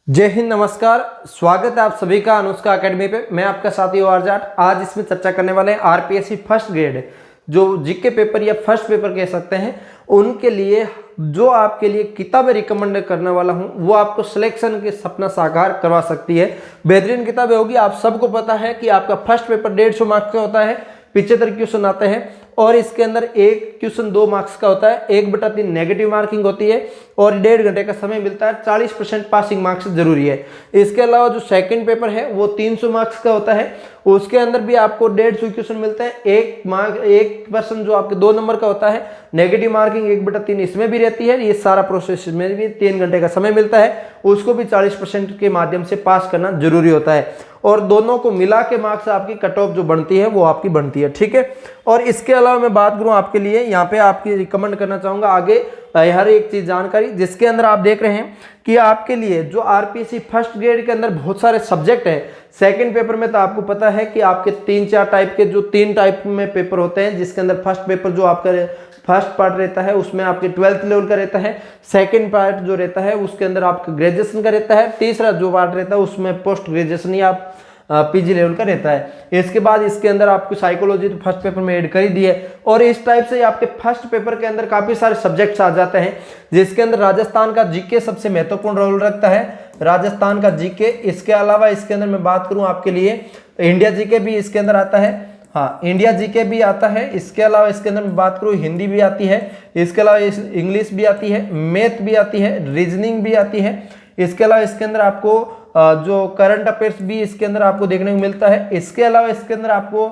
जय हिंद, नमस्कार। स्वागत है आप सभी का अनुष्का एकेडमी पे। मैं आपका साथी ओआर जाट। आज इसमें चर्चा करने वाले हैं आरपीएससी फर्स्ट ग्रेड जो जीके पेपर या फर्स्ट पेपर कह सकते हैं, उनके लिए जो आपके लिए किताबें रिकमेंड करने वाला हूं वो आपको सिलेक्शन के सपना साकार करवा सकती है। बेहतरीन किताबें होगी। आप सबको पता है कि आपका फर्स्ट पेपर 150 मार्क्स का होता है, 75 क्वेश्चन आते हैं और इसके अंदर एक क्वेश्चन 2 मार्क्स का होता है, 1/3 नेगेटिव मार्किंग होती है और 1.5 घंटे का समय मिलता है। 40% पासिंग मार्क्स जरूरी है। इसके अलावा जो सेकंड पेपर है वो 300 मार्क्स का होता है, उसके अंदर भी आपको 150 क्वेश्चन मिलते हैं। 1% जो आपके 2 नंबर का होता है, नेगेटिव मार्किंग 1/3 इसमें भी रहती है। ये सारा प्रोसेस में भी 3 घंटे का समय मिलता है, उसको भी 40% के माध्यम से पास करना जरूरी होता है और दोनों को मिला के मार्क्स आपकी कट ऑफ जो बनती है वो आपकी बनती है, ठीक है। और इसके अलावा मैं बात करूं आपके लिए, यहाँ पे आपकी रिकमेंड करना चाहूंगा आगे हर एक चीज जानकारी, जिसके अंदर आप देख रहे हैं कि आपके लिए जो आरपीएससी फर्स्ट ग्रेड के अंदर बहुत सारे सब्जेक्ट हैं। सेकंड पेपर में तो आपको पता है कि आपके 3-4 टाइप के, जो 3 टाइप में पेपर होते हैं, जिसके अंदर फर्स्ट पेपर जो आपका फर्स्ट पार्ट रहता है उसमें आपके 12th लेवल का रहता है। सेकंड पार्ट जो रहता है उसके अंदर आपका ग्रेजुएशन का रहता है। तीसरा जो पार्ट रहता है उसमें पोस्ट ग्रेजुएशन या आप पीजी लेवल का रहता है। इसके बाद इसके अंदर आपको साइकोलॉजी तो फर्स्ट पेपर में ऐड कर ही दी है और इस टाइप से आपके फर्स्ट पेपर के अंदर काफी सारे सब्जेक्ट्स आ जाते हैं, जिसके अंदर राजस्थान का जीके सबसे महत्वपूर्ण रोल रखता है। राजस्थान का जीके, इसके अलावा इसके अंदर मैं बात करूं आपके लिए इंडिया जीके भी इसके अंदर आता है। हाँ, इंडिया जीके भी आता है। इसके अलावा इसके अंदर मैं बात करूं हिंदी भी आती है, इसके अलावा इंग्लिश भी आती है, मैथ भी आती है, रीजनिंग भी आती है। इसके अलावा इसके अंदर आपको जो करंट अफेयर्स भी इसके अंदर आपको देखने को मिलता है। इसके अलावा इसके अंदर आपको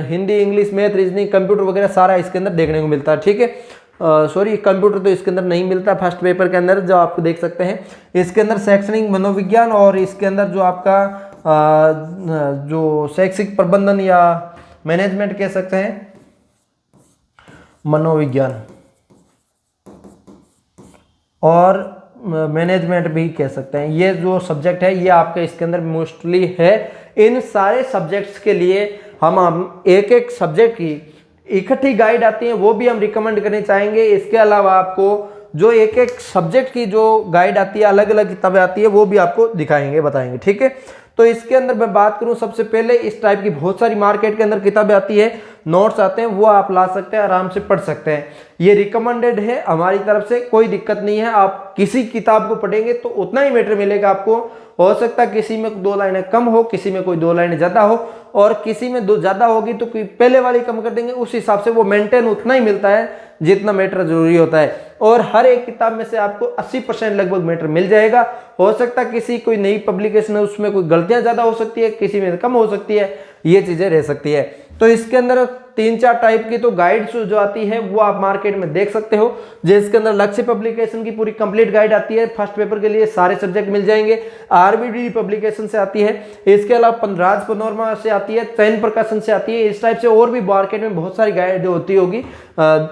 Hindi, English, math, reasoning, computer वगैरह सारा इसके अंदर देखने को मिलता है, ठीक है। सॉरी, कंप्यूटर तो इसके अंदर नहीं मिलता फर्स्ट पेपर के अंदर, जो आपको देख सकते हैं। इसके अंदर शैक्षणिक मनोविज्ञान और इसके अंदर जो आपका जो शैक्षिक प्रबंधन या मैनेजमेंट कह सकते हैं, मनोविज्ञान और मैनेजमेंट भी कह सकते हैं, ये जो सब्जेक्ट है ये आपका इसके अंदर मोस्टली है। इन सारे सब्जेक्ट्स के लिए हम एक एक सब्जेक्ट की इकट्ठी गाइड आती है वो भी हम रिकमेंड करने चाहेंगे। इसके अलावा आपको जो एक एक सब्जेक्ट की जो गाइड आती है, अलग अलग किताबें आती है, वो भी आपको दिखाएंगे, बताएंगे, ठीक है। तो इसके अंदर मैं बात करूं, सबसे पहले इस टाइप की बहुत सारी मार्केट के अंदर किताबें आती है, नोट्स आते हैं, वो आप ला सकते हैं, आराम से पढ़ सकते हैं। ये रिकमेंडेड है हमारी तरफ से, कोई दिक्कत नहीं है। आप किसी किताब को पढ़ेंगे तो उतना ही मैटर मिलेगा आपको। हो सकता है किसी में 2 लाइनें कम हो, किसी में कोई 2 लाइनें ज्यादा हो और किसी में 2 ज्यादा होगी तो कोई पहले वाली कम कर देंगे, उस हिसाब से वो मेंटेन उतना ही मिलता है जितना मैटर जरूरी होता है। और हर एक किताब में से आपको 80% लगभग मैटर मिल जाएगा। हो सकता है किसी कोई नई पब्लिकेशन है उसमें कोई गलतियां ज्यादा हो सकती है, किसी में कम हो सकती है, ये चीजें रह सकती है। तो इसके अंदर 3-4 टाइप की तो गाइड्स जो आती है वो आप मार्केट में देख सकते हो, जिसके अंदर लक्ष्य पब्लिकेशन की पूरी कंप्लीट गाइड आती है, फर्स्ट पेपर के लिए सारे सब्जेक्ट मिल जाएंगे। आरबीडी पब्लिकेशन से आती है, इसके अलावा राज पनोरमा से आती है, चयन प्रकाशन से आती है। इस टाइप से और भी मार्केट में बहुत सारी गाइड होती होगी।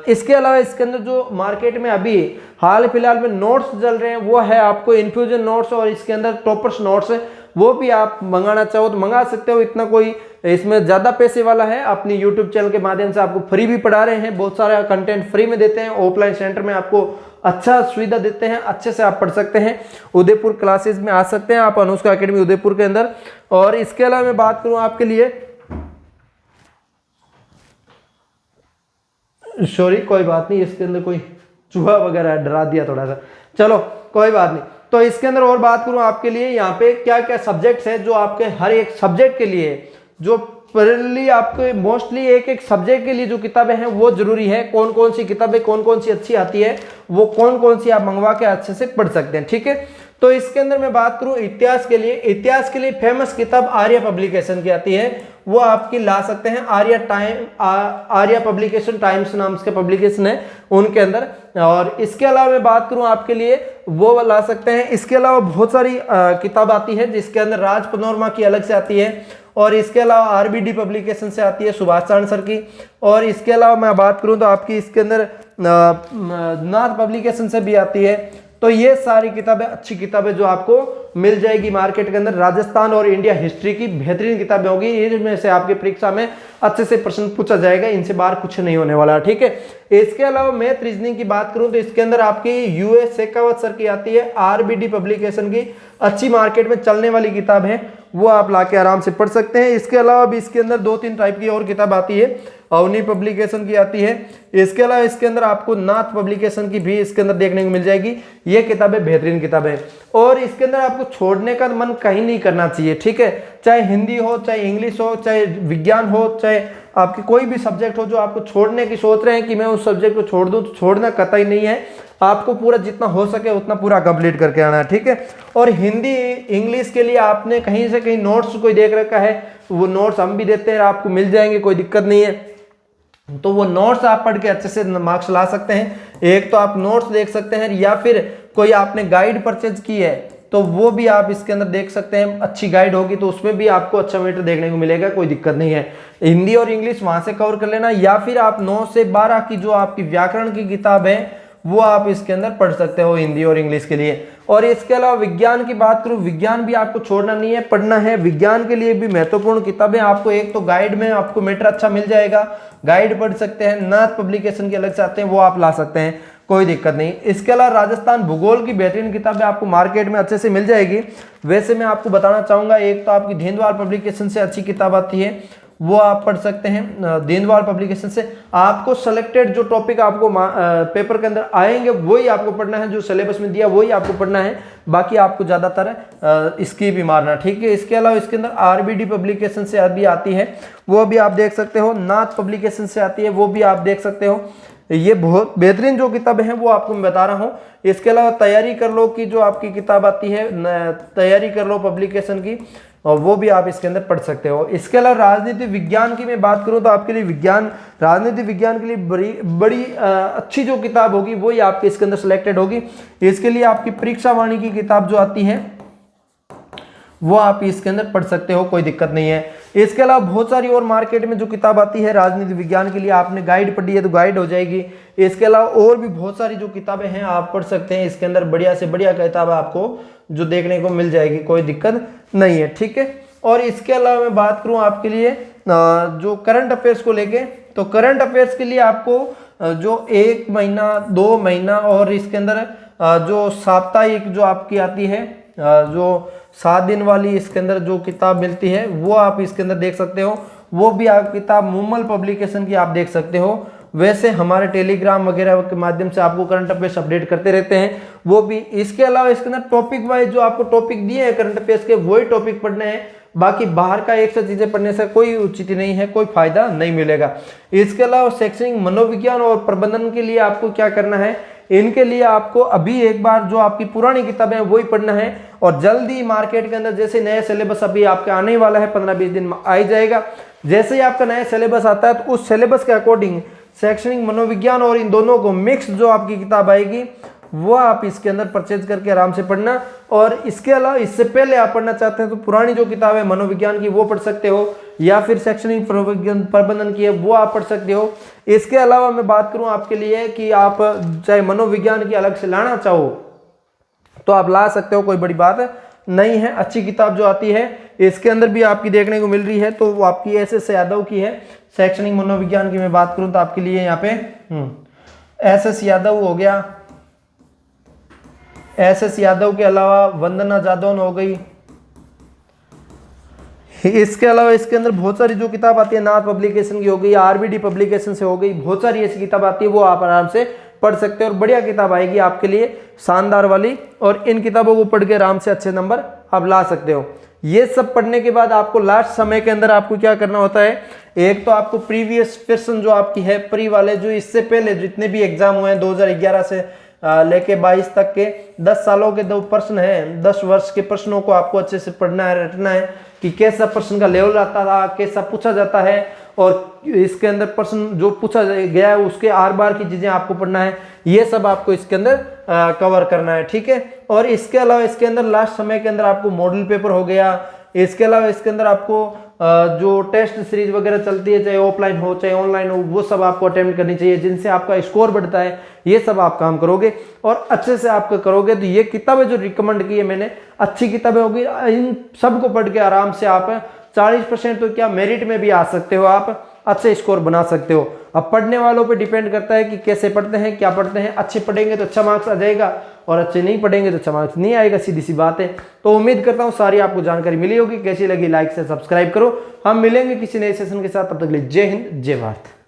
इसके अलावा इसके अंदर जो मार्केट में अभी हाल फिलहाल में नोट्स चल रहे हैं वो है आपको इन्फ्यूजन नोट्स और इसके अंदर टॉपर्स नोट्स है, वो भी आप मंगाना चाहो तो मंगा सकते हो। इतना कोई इसमें ज्यादा पैसे वाला है, अपनी यूट्यूब चैनल के माध्यम से आपको फ्री भी पढ़ा रहे हैं, बहुत सारा कंटेंट फ्री में देते हैं। ऑफलाइन सेंटर में आपको अच्छा सुविधा देते हैं, अच्छे से आप पढ़ सकते हैं। उदयपुर क्लासेस में आ सकते हैं आप, अनुष्का एकेडमी उदयपुर के अंदर। और इसके अलावा मैं बात करूं आपके लिए, सॉरी कोई बात नहीं, इसके अंदर कोई चूहा वगैरह डरा दिया थोड़ा सा, चलो कोई बात नहीं। तो इसके अंदर और बात करूं आपके लिए, यहाँ पे क्या क्या सब्जेक्ट्स है जो आपके हर एक सब्जेक्ट के लिए, जो पहली आपके मोस्टली एक एक सब्जेक्ट के लिए जो किताबें हैं वो जरूरी है। कौन कौन सी किताबें कौन कौन सी अच्छी आती है, वो कौन कौन सी आप मंगवा के अच्छे से पढ़ सकते हैं, ठीक है। तो इसके अंदर मैं बात करूं इतिहास के लिए, इतिहास के लिए फेमस किताब आर्य पब्लिकेशन की आती है, वो आपकी ला सकते हैं। आर्या पब्लिकेशन टाइम्स नाम के पब्लिकेशन है उनके अंदर। और इसके अलावा मैं बात करूं आपके लिए, वो ला सकते हैं। इसके अलावा बहुत सारी किताब आती है, जिसके अंदर राज पनोरमा की अलग से आती है और इसके अलावा आरबीडी पब्लिकेशन से आती है सुभाष चांद सर की। और इसके अलावा मैं बात करूं तो आपकी इसके अंदर नाथ पब्लिकेशन से भी आती है। तो ये सारी किताबें अच्छी किताबें जो आपको मिल जाएगी मार्केट के अंदर। राजस्थान और इंडिया हिस्ट्री की बेहतरीन किताबें होगी, इनमें से आपकी परीक्षा में अच्छे से प्रश्न पूछा जाएगा, इनसे बाहर कुछ नहीं होने वाला, ठीक है। इसके अलावा मैथ रीजनिंग की बात करूं तो इसके अंदर आपकी यूएस शेखावत सर की आती है, आरबीडी पब्लिकेशन की अच्छी मार्केट में चलने वाली किताब है, वो आप लाके आराम से पढ़ सकते हैं। इसके अलावा भी इसके अंदर 2-3 टाइप की और किताब आती है, अवनी पब्लिकेशन की आती है। इसके अलावा इसके अंदर आपको नाथ पब्लिकेशन की भी इसके अंदर देखने को मिल जाएगी। ये किताबें बेहतरीन किताबें हैं और इसके अंदर आपको छोड़ने का मन कहीं नहीं करना चाहिए, ठीक है। चाहे हिंदी हो, चाहे इंग्लिश हो, चाहे विज्ञान हो, चाहे आपकी कोई भी सब्जेक्ट हो जो आपको छोड़ने की सोच रहे हैं कि मैं उस सब्जेक्ट को छोड़ दूं, तो छोड़ना कतई नहीं है। आपको पूरा जितना हो सके उतना पूरा कंप्लीट करके आना है, ठीक है। और हिंदी इंग्लिश के लिए आपने कहीं से कहीं नोट्स कोई देख रखा है, वो नोट्स हम भी देते हैं, आपको मिल जाएंगे, कोई दिक्कत नहीं है। तो वो नोट्स आप पढ़ के अच्छे से मार्क्स ला सकते हैं। एक तो आप नोट्स देख सकते हैं, या फिर कोई आपने गाइड परचेज की है तो वो भी आप इसके अंदर देख सकते हैं, अच्छी गाइड होगी तो उसमें भी आपको अच्छा मीटर देखने को मिलेगा, कोई दिक्कत नहीं है। हिंदी और इंग्लिश वहां से कवर कर लेना, या फिर आप 9 से 12 की जो आपकी व्याकरण की किताब है वो आप इसके अंदर पढ़ सकते हो हिंदी और इंग्लिश के लिए। और इसके अलावा विज्ञान की बात करूं, विज्ञान भी आपको छोड़ना नहीं है, पढ़ना है। विज्ञान के लिए भी महत्वपूर्ण किताबें आपको, एक तो गाइड में आपको मीटर अच्छा मिल जाएगा, गाइड पढ़ सकते हैं। नाथ पब्लिकेशन के अलग से आते हैं, वो आप ला सकते हैं, कोई दिक्कत नहीं। इसके अलावा राजस्थान भूगोल की बेहतरीन किताबें आपको मार्केट में अच्छे से मिल जाएगी। वैसे मैं आपको बताना चाहूंगा, एक तो आपकी देनवाल पब्लिकेशन से अच्छी किताब आती है, वो आप पढ़ सकते हैं। देनवाल पब्लिकेशन से आपको सेलेक्टेड जो टॉपिक आपको पेपर के अंदर आएंगे वही आपको पढ़ना है, जो सिलेबस में दिया वही आपको पढ़ना है, बाकी आपको ज्यादातर इसकी भी मारना, ठीक है। इसके अलावा इसके अंदर आरबीडी पब्लिकेशन से भी आती है, वो भी आप देख सकते हो। नाथ पब्लिकेशन से आती है, वो भी आप देख सकते हो। ये बहुत बेहतरीन जो किताबें हैं वो आपको मैं बता रहा हूँ। इसके अलावा तैयारी कर लो की जो आपकी किताब आती है, तैयारी कर लो पब्लिकेशन की, और वो भी आप इसके अंदर पढ़ सकते हो। इसके अलावा राजनीति विज्ञान की मैं बात करूं तो आपके लिए राजनीति विज्ञान के लिए बड़ी अच्छी जो किताब होगी वही आपके इसके अंदर सिलेक्टेड होगी। इसके लिए आपकी परीक्षा वाणी की किताब जो आती है वो आप इसके अंदर पढ़ सकते हो, कोई दिक्कत नहीं है। इसके अलावा बहुत सारी और मार्केट में जो किताब आती है राजनीति विज्ञान के लिए, आपने गाइड पढ़ी है तो गाइड हो जाएगी। इसके अलावा और भी बहुत सारी जो किताबें हैं आप पढ़ सकते हैं, इसके अंदर बढ़िया से बढ़िया किताब आपको जो देखने को मिल जाएगी, कोई दिक्कत नहीं है, ठीक है। और इसके अलावा मैं बात करूं आपके लिए जो करंट अफेयर्स को लेके, तो करंट अफेयर्स के लिए आपको जो 1 महीना 2 महीना और इसके अंदर जो साप्ताहिक जो आपकी आती है, जो 7 दिन वाली इसके अंदर जो किताब मिलती है वो आप इसके अंदर देख सकते हो। वो भी आप किताब मूमल पब्लिकेशन की आप देख सकते हो। वैसे हमारे टेलीग्राम वगैरह के माध्यम से आपको करंट अफेयर्स अपडेट करते रहते हैं, वो भी। इसके अलावा इसके अंदर टॉपिक वाइज जो आपको टॉपिक दिए हैं करंट अफेयर्स के, वही टॉपिक पढ़ने हैं, बाकी बाहर का एक से चीजें पढ़ने से कोई उचित नहीं है, कोई फायदा नहीं मिलेगा। इसके अलावा शैक्षणिक मनोविज्ञान और प्रबंधन के लिए आपको क्या करना है, इनके लिए आपको अभी एक बार जो आपकी पुरानी किताबें हैं वही पढ़ना है, और जल्दी मार्केट के अंदर जैसे नया सिलेबस अभी आपका आने वाला है 15-20 दिन में आ ही जाएगा। जैसे ही आपका नया सिलेबस आता है तो उस सिलेबस के अकॉर्डिंग शैक्षणिक मनोविज्ञान और इन दोनों को मिक्स जो आपकी किताब आएगी वो आप इसके अंदर परचेज करके आराम से पढ़ना। और इसके अलावा इससे पहले आप पढ़ना चाहते हैं तो पुरानी जो किताब है मनोविज्ञान की वो पढ़ सकते हो, या फिर शैक्षणिक प्रबंधन की है वो आप पढ़ सकते हो। इसके अलावा मैं बात करूं आपके लिए कि आप चाहे मनोविज्ञान की अलग से लाना चाहो तो आप ला सकते हो, कोई बड़ी बात नहीं है। अच्छी किताब जो आती है इसके अंदर भी आपकी देखने को मिल रही है, तो वो आपकी SS यादव की है। शैक्षणिक मनोविज्ञान की मैं बात करूं तो आपके लिए यहाँ पे SS यादव हो गया, SS यादव के अलावा वंदना जादौन हो गई। इसके अलावा इसके अंदर बहुत सारी जो किताब आती है नाथ पब्लिकेशन की हो गई, आरबीडी पब्लिकेशन से हो गई, बहुत सारी ऐसी किताब आती है वो आप आराम से पढ़ सकते हैं, और बढ़िया किताब आएगी आपके लिए शानदार वाली, और इन किताबों को पढ़ के आराम से अच्छे नंबर आप ला सकते हो। ये सब पढ़ने के बाद आपको लास्ट समय के अंदर आपको क्या करना होता है, एक तो आपको प्रीवियस क्वेश्चन जो आपकी है प्री वाले, जो इससे पहले जितने भी एग्जाम हुए हैं 2011 से लेके 22 तक के 10 सालों के 2 प्रश्न हैं, 10 वर्ष के प्रश्नों को आपको अच्छे से पढ़ना है, रटना है कि कैसा प्रश्न का लेवल आता था, कैसा पूछा जाता है, और इसके अंदर प्रश्न जो पूछा गया है उसके आर बार की चीजें आपको पढ़ना है। ये सब आपको इसके अंदर कवर करना है, ठीक है। और इसके अलावा इसके अंदर लास्ट समय के अंदर आपको मॉडल पेपर हो गया, इसके अलावा इसके अंदर आपको जो टेस्ट सीरीज वगैरह चलती है, चाहे ऑफलाइन हो चाहे ऑनलाइन हो, वो सब आपको अटेम्प्ट करनी चाहिए, जिनसे आपका स्कोर बढ़ता है। ये सब आप काम करोगे और अच्छे से आपको करोगे तो ये किताबें जो रिकमेंड की है मैंने, अच्छी किताबें होगी। इन सबको पढ़ के आराम से आप 40% तो क्या मेरिट में भी आ सकते हो, आप अच्छे स्कोर बना सकते हो। अब पढ़ने वालों पे डिपेंड करता है कि कैसे पढ़ते हैं, क्या पढ़ते हैं। अच्छे पढ़ेंगे तो अच्छा मार्क्स आ जाएगा और अच्छे नहीं पढ़ेंगे तो अच्छा मार्क्स नहीं आएगा, सीधी सी बात है। तो उम्मीद करता हूँ सारी आपको जानकारी मिली होगी। कैसी लगी लाइक से सब्सक्राइब करो। हम मिलेंगे किसी नए सेशन के साथ, तब तक के लिए जय हिंद जय भारत।